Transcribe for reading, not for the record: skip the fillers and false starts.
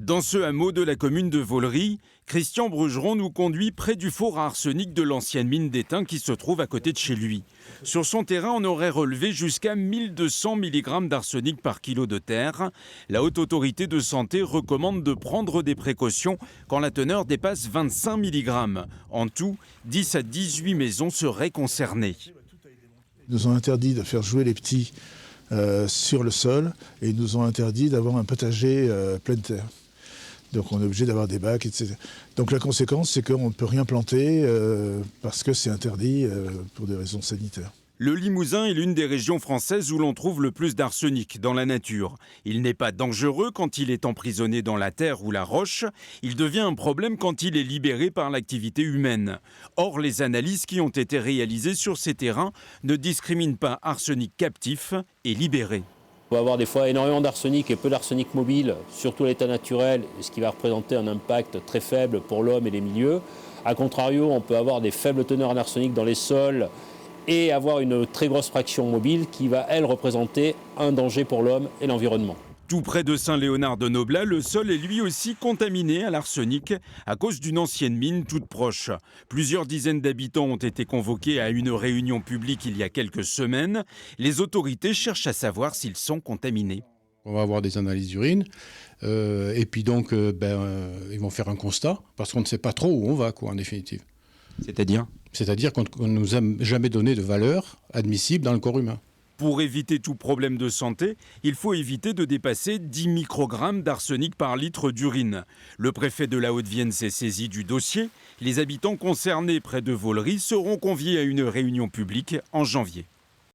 Dans ce hameau de la commune de Vaulry, Christian Brugeron nous conduit près du four à arsenic de l'ancienne mine d'Étain qui se trouve à côté de chez lui. Sur son terrain, on aurait relevé jusqu'à 1200 mg d'arsenic par kilo de terre. La Haute Autorité de Santé recommande de prendre des précautions quand la teneur dépasse 25 mg. En tout, 10 à 18 maisons seraient concernées. Ils nous ont interdit de faire jouer les petits sur le sol et ils nous ont interdit d'avoir un potager pleine terre. Donc on est obligé d'avoir des bacs, etc. Donc la conséquence, c'est qu'on ne peut rien planter parce que c'est interdit pour des raisons sanitaires. Le Limousin est l'une des régions françaises où l'on trouve le plus d'arsenic dans la nature. Il n'est pas dangereux quand il est emprisonné dans la terre ou la roche. Il devient un problème quand il est libéré par l'activité humaine. Or, les analyses qui ont été réalisées sur ces terrains ne discriminent pas arsenic captif et libéré. On va avoir des fois énormément d'arsenic et peu d'arsenic mobile, surtout à l'état naturel, ce qui va représenter un impact très faible pour l'homme et les milieux. A contrario, on peut avoir des faibles teneurs en arsenic dans les sols et avoir une très grosse fraction mobile qui va, elle, représenter un danger pour l'homme et l'environnement. Tout près de Saint-Léonard-de-Noblat, le sol est lui aussi contaminé à l'arsenic à cause d'une ancienne mine toute proche. Plusieurs dizaines d'habitants ont été convoqués à une réunion publique il y a quelques semaines. Les autorités cherchent à savoir s'ils sont contaminés. On va avoir des analyses d'urine et puis donc ils vont faire un constat parce qu'on ne sait pas trop où on va, en définitive. C'est-à-dire qu'on ne nous a jamais donné de valeur admissible dans le corps humain. Pour éviter tout problème de santé, il faut éviter de dépasser 10 microgrammes d'arsenic par litre d'urine. Le préfet de la Haute-Vienne s'est saisi du dossier. Les habitants concernés près de Vaulry seront conviés à une réunion publique en janvier.